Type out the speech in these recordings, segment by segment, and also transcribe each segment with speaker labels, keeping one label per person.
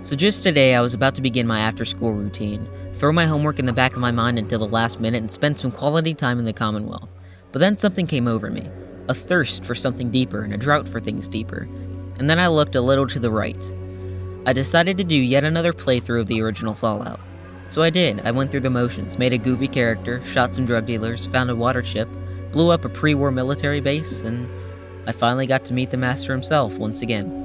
Speaker 1: So just today, I was about to begin my after-school routine, throw my homework in the back of my mind until the last minute, and spend some quality time in the Commonwealth. But then something came over me, a thirst for something deeper and a drought for things deeper. And then I looked a little to the right. I decided to do yet another playthrough of the original Fallout. So I did. I went through the motions, made a goofy character, shot some drug dealers, found a water ship, blew up a pre-war military base, and I finally got to meet the Master himself once again.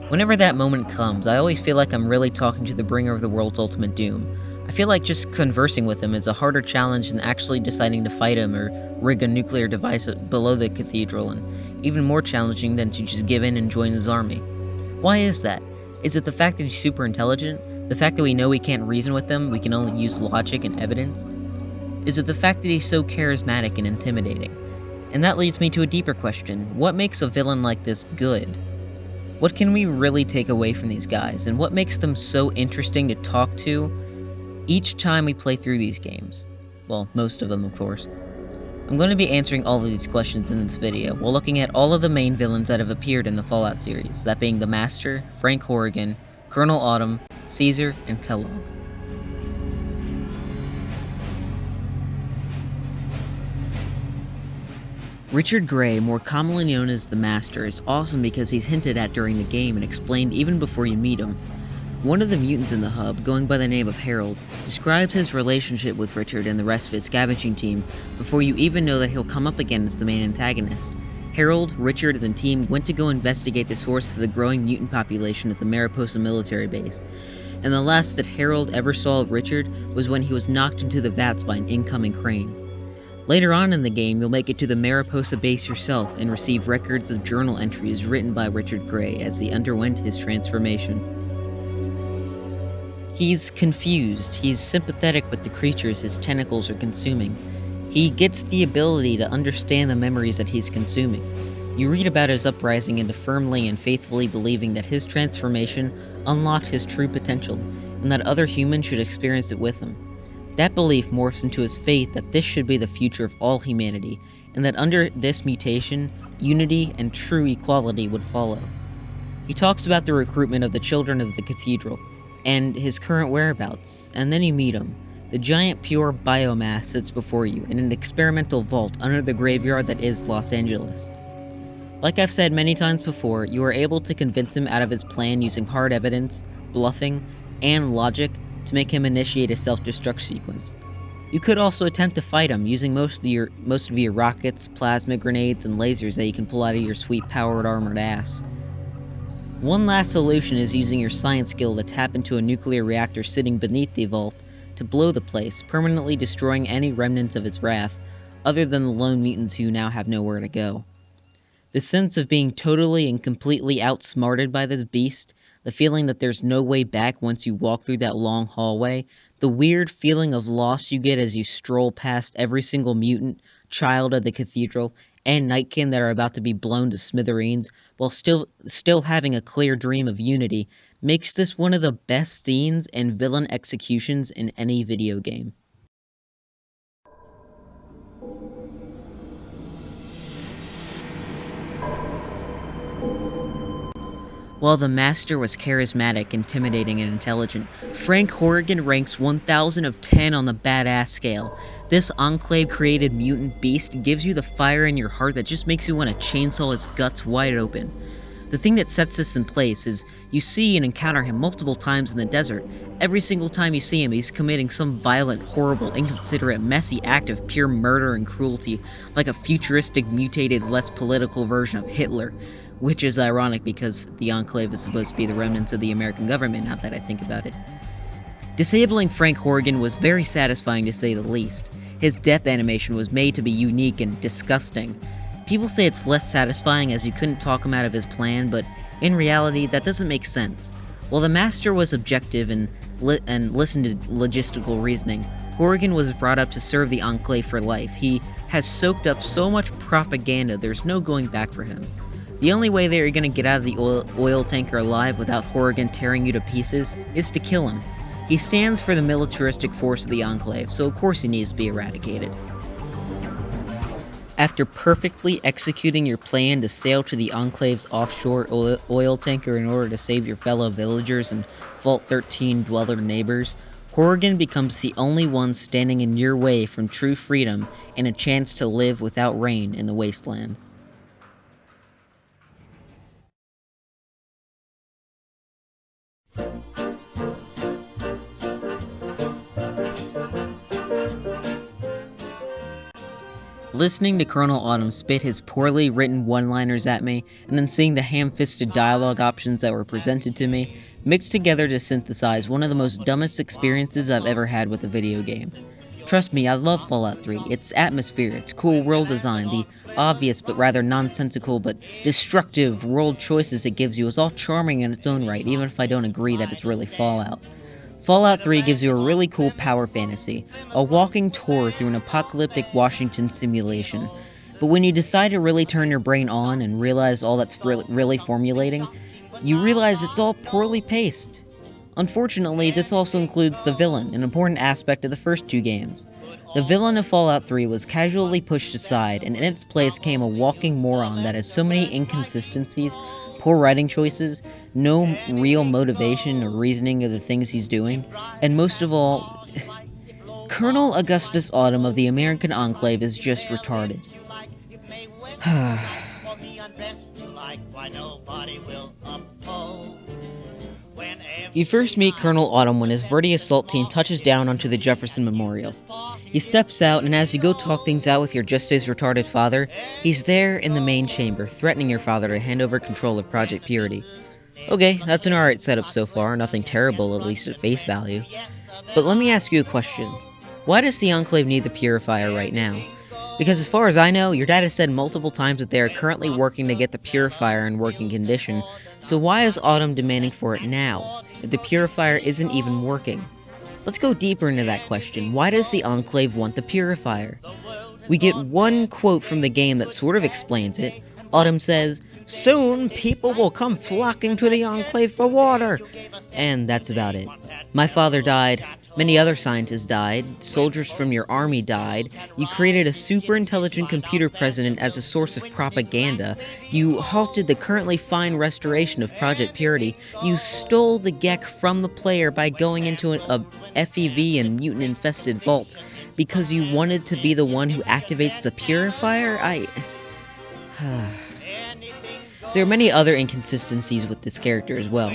Speaker 1: Whenever that moment comes, I always feel like I'm really talking to the bringer of the world's ultimate doom. I feel like just conversing with him is a harder challenge than actually deciding to fight him or rig a nuclear device below the cathedral, and even more challenging than to just give in and join his army. Why is that? Is it the fact that he's super intelligent? The fact that we know we can't reason with him, we can only use logic and evidence? Is it the fact that he's so charismatic and intimidating? And that leads me to a deeper question. What makes a villain like this good? What can we really take away from these guys, and what makes them so interesting to talk to each time we play through these games? Well, most of them, of course. I'm going to be answering all of these questions in this video, while looking at all of the main villains that have appeared in the Fallout series, that being the Master, Frank Horrigan, Colonel Autumn, Caesar, and Kellogg. Richard Gray, more commonly known as the Master, is awesome because he's hinted at during the game and explained even before you meet him. One of the mutants in the hub, going by the name of Harold, describes his relationship with Richard and the rest of his scavenging team before you even know that he'll come up again as the main antagonist. Harold, Richard, and the team went to go investigate the source for the growing mutant population at the Mariposa military base, and the last that Harold ever saw of Richard was when he was knocked into the vats by an incoming crane. Later on in the game, you'll make it to the Mariposa base yourself and receive records of journal entries written by Richard Gray as he underwent his transformation. He's confused, he's sympathetic with the creatures his tentacles are consuming. He gets the ability to understand the memories that he's consuming. You read about his uprising into firmly and faithfully believing that his transformation unlocked his true potential, and that other humans should experience it with him. That belief morphs into his faith that this should be the future of all humanity, and that under this mutation, unity and true equality would follow. He talks about the recruitment of the children of the cathedral, and his current whereabouts, and then you meet him. The giant pure biomass sits before you in an experimental vault under the graveyard that is Los Angeles. Like I've said many times before, you are able to convince him out of his plan using hard evidence, bluffing, and logic to make him initiate a self-destruct sequence. You could also attempt to fight him using most of your rockets, plasma grenades, and lasers that you can pull out of your sweet powered armored ass. One last solution is using your science skill to tap into a nuclear reactor sitting beneath the vault to blow the place, permanently destroying any remnants of its wrath, other than the lone mutants who now have nowhere to go. The sense of being totally and completely outsmarted by this beast, the feeling that there's no way back once you walk through that long hallway, the weird feeling of loss you get as you stroll past every single mutant, child of the cathedral, and Nightkin that are about to be blown to smithereens, while still having a clear dream of unity, makes this one of the best scenes and villain executions in any video game. While the Master was charismatic, intimidating, and intelligent, Frank Horrigan ranks 1000 of 10 on the badass scale. This Enclave-created mutant beast gives you the fire in your heart that just makes you want to chainsaw his guts wide open. The thing that sets this in place is you see and encounter him multiple times in the desert. Every single time you see him, he's committing some violent, horrible, inconsiderate, messy act of pure murder and cruelty, like a futuristic, mutated, less political version of Hitler. Which is ironic because the Enclave is supposed to be the remnants of the American government, now that I think about it. Disabling Frank Horrigan was very satisfying to say the least. His death animation was made to be unique and disgusting. People say it's less satisfying as you couldn't talk him out of his plan, but in reality that doesn't make sense. While the Master was objective and listened to logistical reasoning, Horrigan was brought up to serve the Enclave for life. He has soaked up so much propaganda there's no going back for him. The only way they are going to get out of the oil tanker alive without Horrigan tearing you to pieces is to kill him. He stands for the militaristic force of the Enclave, so of course he needs to be eradicated. After perfectly executing your plan to sail to the Enclave's offshore oil tanker in order to save your fellow villagers and Vault 13 dweller neighbors, Horrigan becomes the only one standing in your way from true freedom and a chance to live without rain in the wasteland. Listening to Colonel Autumn spit his poorly written one-liners at me, and then seeing the ham-fisted dialogue options that were presented to me, mixed together to synthesize one of the most dumbest experiences I've ever had with a video game. Trust me, I love Fallout 3. Its atmosphere, its cool world design, the obvious but rather nonsensical but destructive world choices it gives you is all charming in its own right, even if I don't agree that it's really Fallout. Fallout 3 gives you a really cool power fantasy, a walking tour through an apocalyptic Washington simulation. But when you decide to really turn your brain on and realize all that's really formulating, you realize it's all poorly paced. Unfortunately, this also includes the villain, an important aspect of the first two games. The villain of Fallout 3 was casually pushed aside, and in its place came a walking moron that has so many inconsistencies, poor writing choices, no real motivation or reasoning of the things he's doing, and most of all, Colonel Augustus Autumn of the American Enclave is just retarded. You first meet Colonel Autumn when his Verdi assault team touches down onto the Jefferson Memorial. He steps out, and as you go talk things out with your just-as-retarded father, he's there in the main chamber, threatening your father to hand over control of Project Purity. Okay, that's an alright setup so far, nothing terrible, at least at face value. But let me ask you a question. Why does the Enclave need the Purifier right now? Because as far as I know, your dad has said multiple times that they are currently working to get the Purifier in working condition, so why is Autumn demanding for it now, if the Purifier isn't even working? Let's go deeper into that question. Why does the Enclave want the Purifier? We get one quote from the game that sort of explains it. Autumn says, "Soon people will come flocking to the Enclave for water." And that's about it. My father died. Many other scientists died, soldiers from your army died, you created a super-intelligent computer president as a source of propaganda, you halted the currently fine restoration of Project Purity, you stole the GEC from the player by going into a FEV and mutant-infested vault, because you wanted to be the one who activates the Purifier? There are many other inconsistencies with this character as well.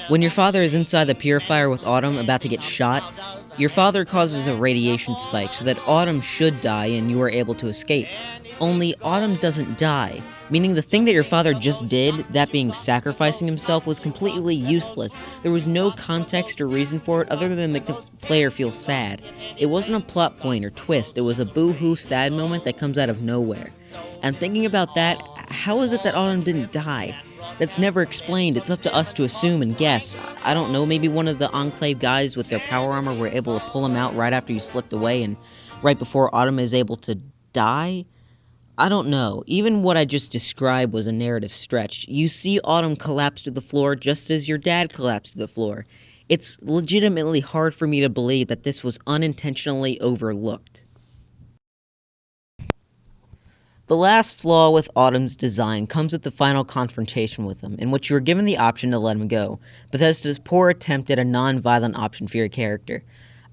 Speaker 1: When your father is inside the Purifier with Autumn about to get shot, your father causes a radiation spike so that Autumn should die and you are able to escape. Only Autumn doesn't die, meaning the thing that your father just did, that being sacrificing himself, was completely useless. There was no context or reason for it other than to make the player feel sad. It wasn't a plot point or twist, it was a boo-hoo sad moment that comes out of nowhere. And thinking about that, how is it that Autumn didn't die? That's never explained. It's up to us to assume and guess. I don't know, maybe one of the Enclave guys with their power armor were able to pull him out right after you slipped away and right before Autumn is able to die? I don't know. Even what I just described was a narrative stretch. You see Autumn collapse to the floor just as your dad collapsed to the floor. It's legitimately hard for me to believe that this was unintentionally overlooked. The last flaw with Autumn's design comes at the final confrontation with him, in which you are given the option to let him go, Bethesda's poor attempt at a non-violent option for your character.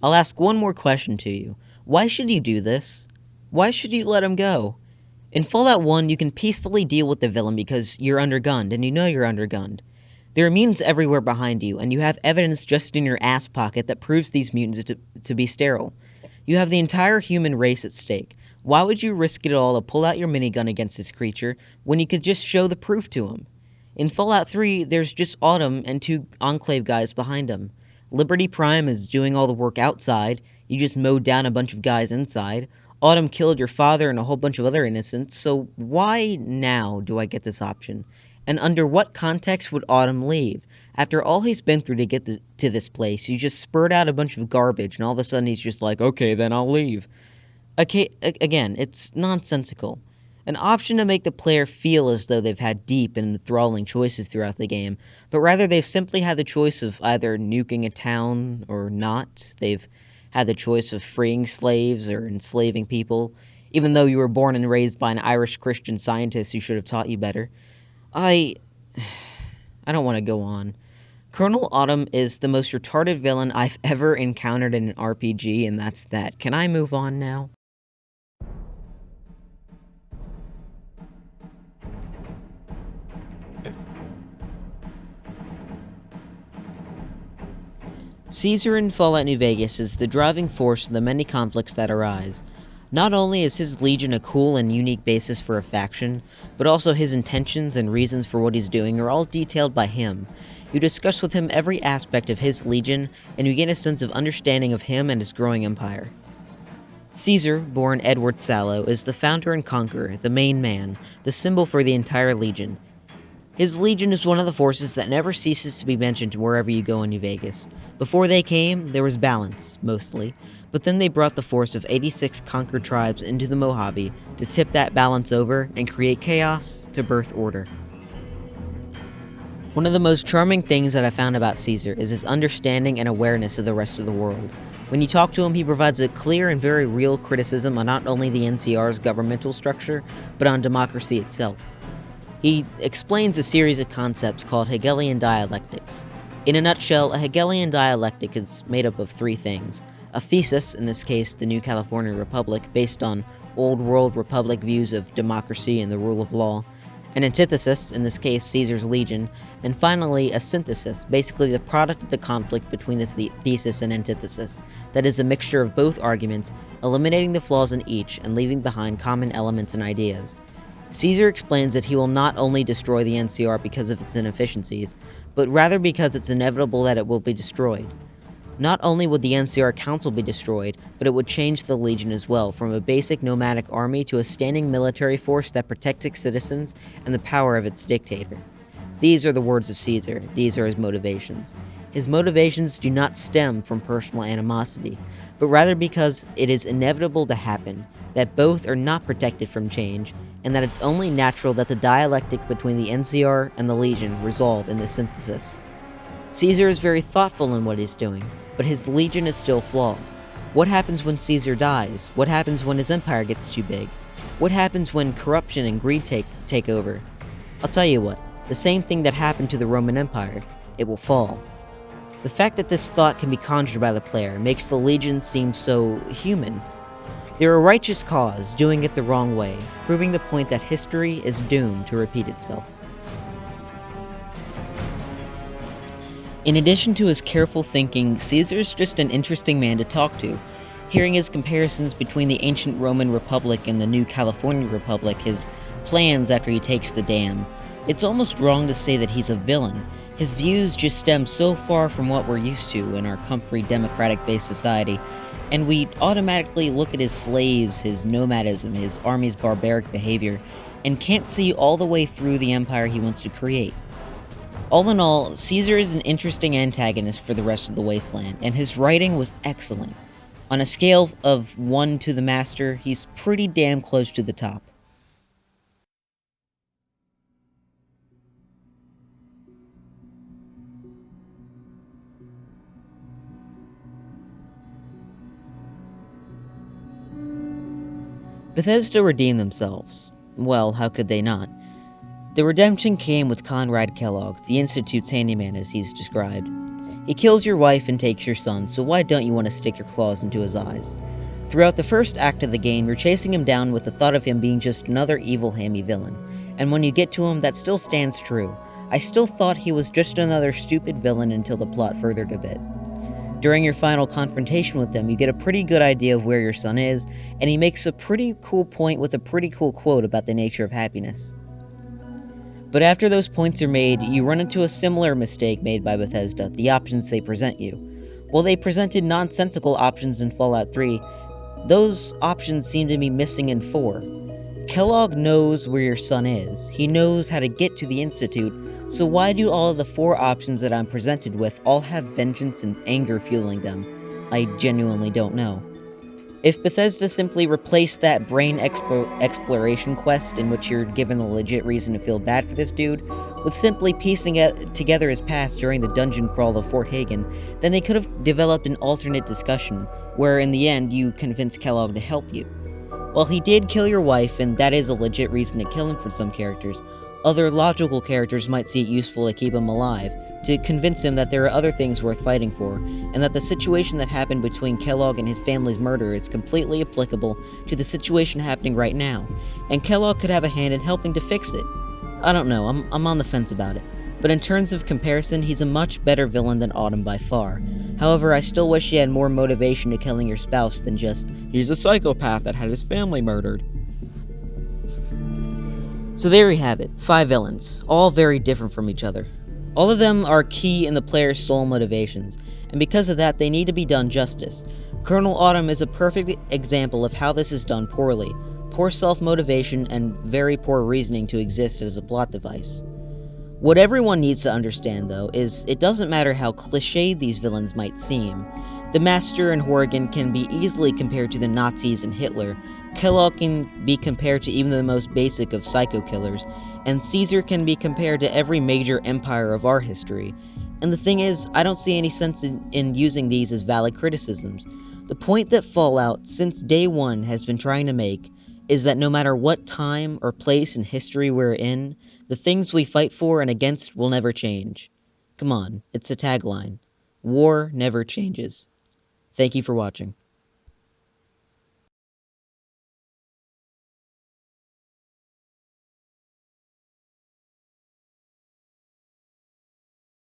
Speaker 1: I'll ask one more question to you. Why should you do this? Why should you let him go? In Fallout 1, you can peacefully deal with the villain because you're undergunned, and you know you're undergunned. There are mutants everywhere behind you, and you have evidence just in your ass pocket that proves these mutants to be sterile. You have the entire human race at stake. Why would you risk it all to pull out your minigun against this creature when you could just show the proof to him? In Fallout 3, there's just Autumn and two Enclave guys behind him. Liberty Prime is doing all the work outside, you just mowed down a bunch of guys inside. Autumn killed your father and a whole bunch of other innocents, so why now do I get this option? And under what context would Autumn leave? After all he's been through to get to this place, you just spurred out a bunch of garbage, and all of a sudden he's just like, okay, then I'll leave. Okay, again, it's nonsensical. An option to make the player feel as though they've had deep and enthralling choices throughout the game, but rather they've simply had the choice of either nuking a town or not. They've had the choice of freeing slaves or enslaving people. even though you were born and raised by an Irish Christian Scientist who should have taught you better. I don't want to go on. Colonel Autumn is the most retarded villain I've ever encountered in an RPG, and that's that. Can I move on now? Caesar in Fallout New Vegas is the driving force in the many conflicts that arise. Not only is his Legion a cool and unique basis for a faction, but also his intentions and reasons for what he's doing are all detailed by him. You discuss with him every aspect of his Legion, and you gain a sense of understanding of him and his growing empire. Caesar, born Edward Sallow, is the founder and conqueror, the main man, the symbol for the entire Legion. His Legion is one of the forces that never ceases to be mentioned wherever you go in New Vegas. Before they came, there was balance, mostly, but then they brought the force of 86 conquered tribes into the Mojave to tip that balance over and create chaos to birth order. One of the most charming things that I found about Caesar is his understanding and awareness of the rest of the world. When you talk to him, he provides a clear and very real criticism on not only the NCR's governmental structure, but on democracy itself. He explains a series of concepts called Hegelian dialectics. In a nutshell, a Hegelian dialectic is made up of three things. A thesis, in this case the New California Republic, based on Old World Republic views of democracy and the rule of law. An antithesis, in this case Caesar's Legion. And finally, a synthesis, basically the product of the conflict between this thesis and antithesis. That is a mixture of both arguments, eliminating the flaws in each and leaving behind common elements and ideas. Caesar explains that he will not only destroy the NCR because of its inefficiencies, but rather because it's inevitable that it will be destroyed. Not only would the NCR Council be destroyed, but it would change the Legion as well, from a basic nomadic army to a standing military force that protects its citizens and the power of its dictator. These are the words of Caesar. These are his motivations. His motivations do not stem from personal animosity, but rather because it is inevitable to happen, that both are not protected from change, and that it's only natural that the dialectic between the NCR and the Legion resolve in this synthesis. Caesar is very thoughtful in what he's doing, but his Legion is still flawed. What happens when Caesar dies? What happens when his empire gets too big? What happens when corruption and greed take over? I'll tell you what, the same thing that happened to the Roman Empire. It will fall. The fact that this thought can be conjured by the player makes the Legion seem so human. They're a righteous cause, doing it the wrong way, proving the point that history is doomed to repeat itself. In addition to his careful thinking, Caesar's just an interesting man to talk to. Hearing his comparisons between the ancient Roman Republic and the new California Republic, his plans after he takes the dam, it's almost wrong to say that he's a villain. His views just stem so far from what we're used to in our comfy democratic-based society, and we automatically look at his slaves, his nomadism, his army's barbaric behavior, and can't see all the way through the empire he wants to create. All in all, Caesar is an interesting antagonist for the rest of the Wasteland, and his writing was excellent. On a scale of 1 to the master, he's pretty damn close to the top. Bethesda redeemed themselves. Well, how could they not? The redemption came with Conrad Kellogg, the Institute's handyman as he's described. He kills your wife and takes your son, so why don't you want to stick your claws into his eyes? Throughout the first act of the game, you're chasing him down with the thought of him being just another evil hammy villain. And when you get to him, that still stands true. I still thought he was just another stupid villain until the plot furthered a bit. During your final confrontation with him, you get a pretty good idea of where your son is, and he makes a pretty cool point with a pretty cool quote about the nature of happiness. But after those points are made, you run into a similar mistake made by Bethesda, the options they present you. While they presented nonsensical options in Fallout 3, those options seem to be missing in 4. Kellogg knows where your son is. He knows how to get to the Institute, so why do all of the 4 options that I'm presented with all have vengeance and anger fueling them? I genuinely don't know. If Bethesda simply replaced that brain exploration quest in which you're given a legit reason to feel bad for this dude, with simply piecing together his past during the dungeon crawl of Fort Hagen, then they could have developed an alternate discussion, where in the end you convince Kellogg to help you. While he did kill your wife, and that is a legit reason to kill him for some characters, other logical characters might see it useful to keep him alive, to convince him that there are other things worth fighting for, and that the situation that happened between Kellogg and his family's murder is completely applicable to the situation happening right now, and Kellogg could have a hand in helping to fix it. I don't know, I'm on the fence about it. But in terms of comparison, he's a much better villain than Autumn by far. However, I still wish he had more motivation to killing your spouse than just, he's a psychopath that had his family murdered. So there we have it, 5 villains, all very different from each other. All of them are key in the player's sole motivations, and because of that, they need to be done justice. Colonel Autumn is a perfect example of how this is done poorly. Poor self-motivation and very poor reasoning to exist as a plot device. What everyone needs to understand, though, is it doesn't matter how cliched these villains might seem. The Master and Horrigan can be easily compared to the Nazis and Hitler, Kellogg can be compared to even the most basic of psycho killers, and Caesar can be compared to every major empire of our history. And the thing is, I don't see any sense in using these as valid criticisms. The point that Fallout, since day one, has been trying to make is that no matter what time or place in history we're in, the things we fight for and against will never change. Come on, it's a tagline. War never changes. Thank you for watching.